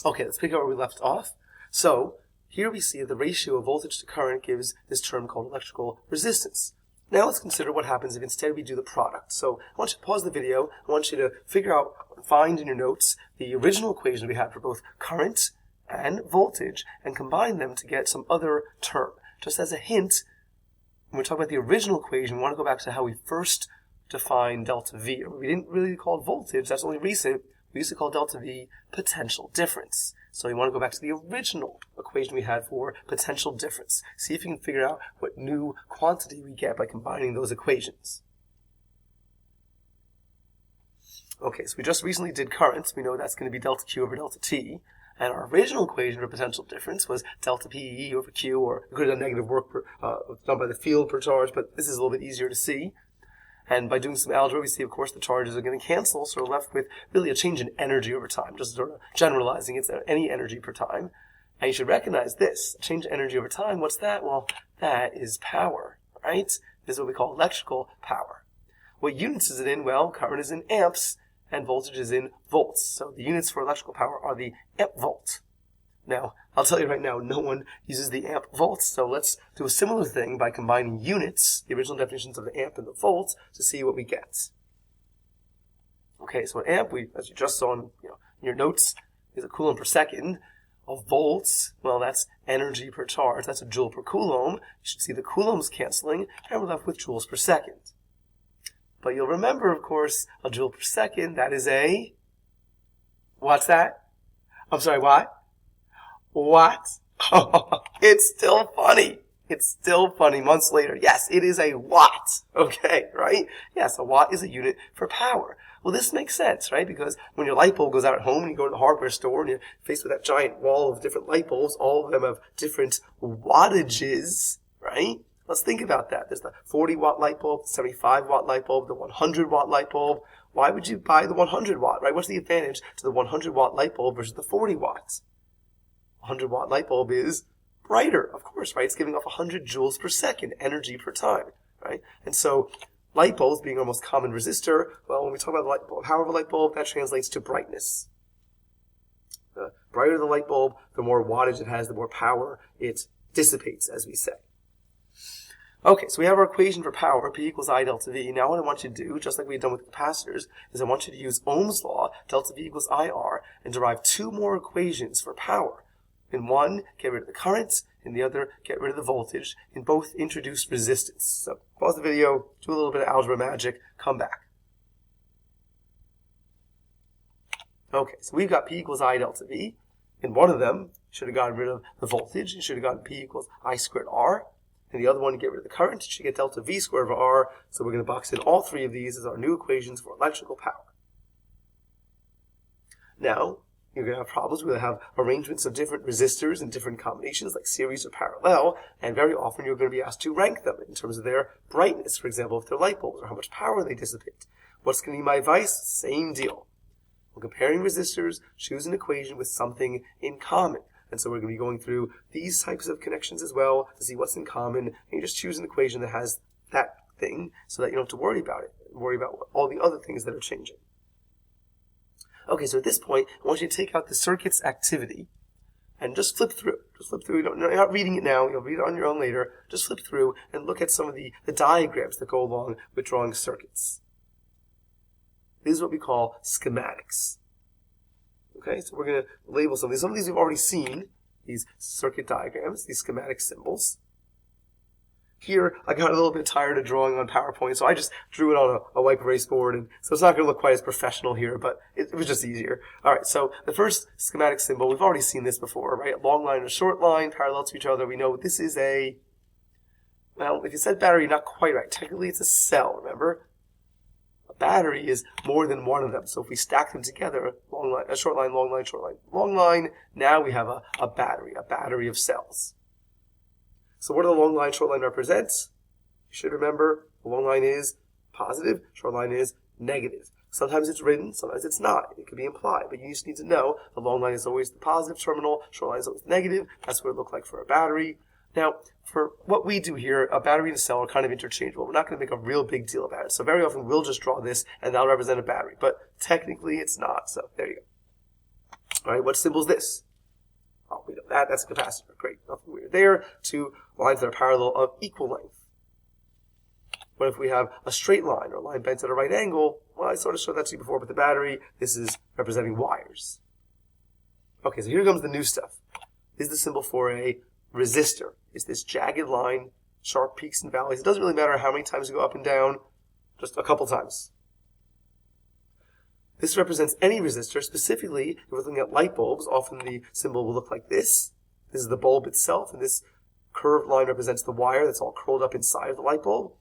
Okay, let's pick up where we left off. So here we see the ratio of voltage to current gives this term called electrical resistance. Now let's consider what happens if instead we do the product. So I want you to pause the video. I want you to figure out, find in your notes, the original equation we had for both current and voltage and combine them to get some other term. Just as a hint, when we talk about the original equation, we want to go back to how we first defined delta V. We didn't really call it voltage, that's only recent. We used to call delta V potential difference. So you want to go back to the original equation we had for potential difference. See if you can figure out what new quantity we get by combining those equations. Okay, so we just recently did current. We know that's going to be delta Q over delta T. And our original equation for potential difference was delta PE over Q, or we could have done negative work done by the field per charge, but this is a little bit easier to see. And by doing some algebra, we see, of course, the charges are going to cancel, so we're left with really a change in energy over time, just sort of generalizing it's any energy per time. And you should recognize this, change in energy over time. What's that? Well, that is power, right? This is what we call electrical power. What units is it in? Well, current is in amps, and voltage is in volts. So the units for electrical power are the amp volt. Now, I'll tell you right now, no one uses the amp volts, so let's do a similar thing by combining units, the original definitions of the amp and the volt, to see what we get. Okay, so an amp, as you just saw in your notes, is a coulomb per second. A volt, well, that's energy per charge. That's a joule per coulomb. You should see the coulombs canceling, and we're left with joules per second. But you'll remember, of course, a joule per second, that is a... What's that? I'm sorry, what? What? Oh, it's still funny. It's still funny months later. Yes, it is a watt. Okay, right? Yes, a watt is a unit for power. Well, this makes sense, right? Because when your light bulb goes out at home and you go to the hardware store and you're faced with that giant wall of different light bulbs, all of them have different wattages, right? Let's think about that. There's the 40-watt light bulb, the 75-watt light bulb, the 100-watt light bulb. Why would you buy the 100-watt, right? What's the advantage to the 100-watt light bulb versus the 40 watts? 100-watt light bulb is brighter, of course, right? It's giving off 100 joules per second, energy per time, right? And so light bulbs being our most common resistor, well, when we talk about the light bulb, power of a light bulb, that translates to brightness. The brighter the light bulb, the more wattage it has, the more power it dissipates, as we say. Okay, so we have our equation for power, P equals I delta V. Now what I want you to do, just like we've done with capacitors, is I want you to use Ohm's law, delta V equals IR, and derive two more equations for power. In one, get rid of the current. In the other, get rid of the voltage. In both, introduce resistance. So pause the video, do a little bit of algebra magic, come back. Okay, so we've got P equals I delta V. In one of them, you should have gotten rid of the voltage. You should have gotten P equals I squared R. And the other one, get rid of the current. You should get delta V squared over R. So we're going to box in all three of these as our new equations for electrical power. Now, you're going to have problems. We're going to have arrangements of different resistors in different combinations, like series or parallel, and very often you're going to be asked to rank them in terms of their brightness, for example, if they're light bulbs, or how much power they dissipate. What's going to be my advice? Same deal. When comparing resistors, choose an equation with something in common. And so we're going to be going through these types of connections as well to see what's in common, and you just choose an equation that has that thing so that you don't have to worry about it, worry about all the other things that are changing. Okay, so at this point, I want you to take out the circuit's activity and just flip through. Just flip through. You're not reading it now. You'll read it on your own later. Just flip through and look at some of the diagrams that go along with drawing circuits. This is what we call schematics. Okay, so we're going to label some of these. Some of these we've already seen, these circuit diagrams, these schematic symbols. Here, I got a little bit tired of drawing on PowerPoint, so I just drew it on a white erase board, and so it's not going to look quite as professional here, but it was just easier. All right, so the first schematic symbol, we've already seen this before, right? A long line and a short line parallel to each other. We know this is a, well, if you said battery, not quite right. Technically, it's a cell, remember? A battery is more than one of them, so if we stack them together, long line, a short line, long line, short line, long line, now we have a battery of cells. So what do the long line, short line represent? You should remember the long line is positive, short line is negative. Sometimes it's written, sometimes it's not. It could be implied, but you just need to know the long line is always the positive terminal, short line is always negative. That's what it looked like for a battery. Now, for what we do here, a battery and a cell are kind of interchangeable. We're not going to make a real big deal about it. So very often we'll just draw this and that'll represent a battery, but technically it's not. So there you go. All right, what symbol is this? Oh, we know that. That's a capacitor. Great. Nothing weird there. Two lines that are parallel of equal length. What if we have a straight line or a line bent at a right angle? Well, I sort of showed that to you before with the battery. This is representing wires. Okay, so here comes the new stuff. This is the symbol for a resistor. It's this jagged line, sharp peaks and valleys. It doesn't really matter how many times you go up and down, just a couple times. This represents any resistor. Specifically, if we're looking at light bulbs, often the symbol will look like this. This is the bulb itself, and this curved line represents the wire that's all curled up inside of the light bulb.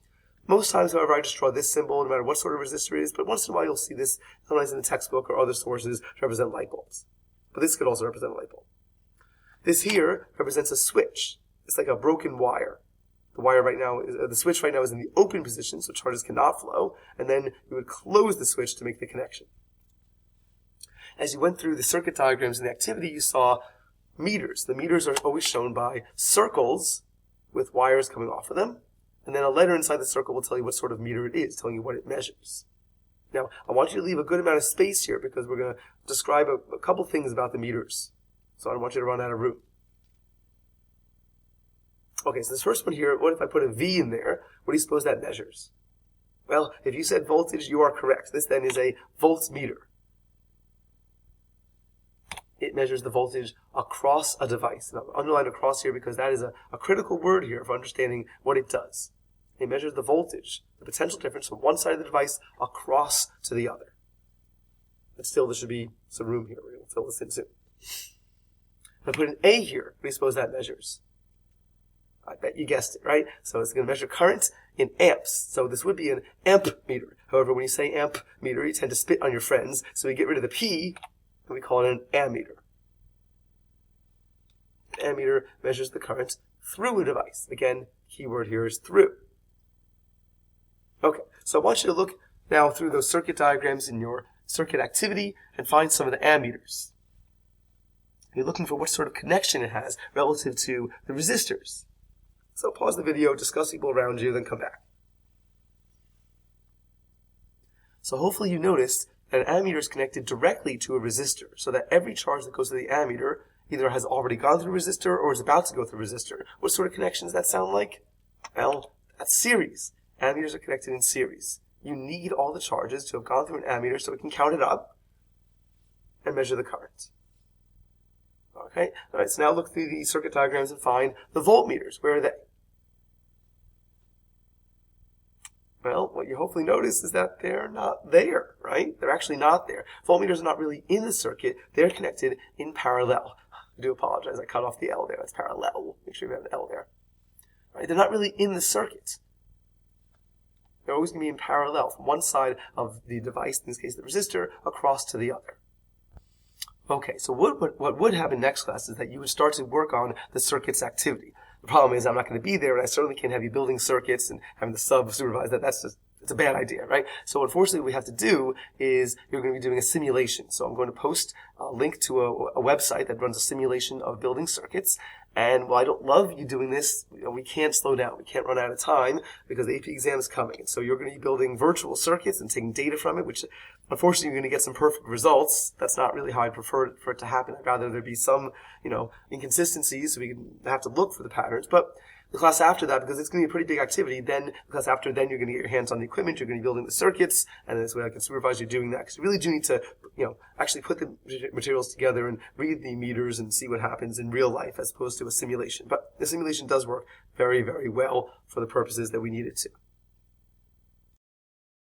Most times, however, I just draw this symbol no matter what sort of resistor it is, but once in a while you'll see this sometimes in the textbook or other sources to represent light bulbs. But this could also represent a light bulb. This here represents a switch. It's like a broken wire. The switch right now is in the open position, so charges cannot flow, and then you would close the switch to make the connection. As you went through the circuit diagrams and the activity, you saw meters. The meters are always shown by circles with wires coming off of them, and then a letter inside the circle will tell you what sort of meter it is, telling you what it measures. Now, I want you to leave a good amount of space here because we're going to describe a couple things about the meters. So I don't want you to run out of room. Okay, so this first one here, what if I put a V in there? What do you suppose that measures? Well, if you said voltage, you are correct. This then is a voltmeter. It measures the voltage across a device. And I've underlined across here because that is a critical word here for understanding what it does. It measures the voltage, the potential difference from one side of the device across to the other. But still, there should be some room here. We're going to fill this in soon. If I put an A here, what do you suppose that measures? I bet you guessed it, right? So it's going to measure current in amps. So this would be an amp meter. However, when you say amp meter, you tend to spit on your friends. So we get rid of the P, and we call it an ammeter. An ammeter measures the current through a device. Again, keyword here is through. Okay, so I want you to look now through those circuit diagrams in your circuit activity and find some of the ammeters. You're looking for what sort of connection it has relative to the resistors. So pause the video, discuss people around you, then come back. So hopefully you noticed that an ammeter is connected directly to a resistor, so that every charge that goes to the ammeter either has already gone through a resistor or is about to go through a resistor. What sort of connection does that sound like? Well, that's series. Ammeters are connected in series. You need all the charges to have gone through an ammeter so we can count it up and measure the current. Okay, all right, so now look through the circuit diagrams and find the voltmeters. Where are they? Well, what you hopefully notice is that they're not there, right? They're actually not there. Voltmeters are not really in the circuit. They're connected in parallel. I do apologize. I cut off the L there. That's parallel. Make sure you have the L there. Right? They're not really in the circuit. They're always going to be in parallel from one side of the device, in this case the resistor, across to the other. Okay, so what would happen next class is that you would start to work on the circuit's activity. The problem is I'm not going to be there, and I certainly can't have you building circuits and having the sub supervise that. It's a bad idea, right? So unfortunately what we have to do is you're going to be doing a simulation. So I'm going to post a link to a website that runs a simulation of building circuits. And while I don't love you doing this, we can't slow down. We can't run out of time because the AP exam is coming. And so you're going to be building virtual circuits and taking data from it, which unfortunately you're going to get some perfect results. That's not really how I prefer for it to happen. I'd rather there be some, inconsistencies so we can have to look for the patterns. But the class after that, because it's going to be a pretty big activity, then the class after, then you're going to get your hands on the equipment, you're going to be building the circuits, and this way I can supervise you doing that. Because you really do need to, actually put the materials together and read the meters and see what happens in real life as opposed to a simulation. But the simulation does work very, very well for the purposes that we need it to.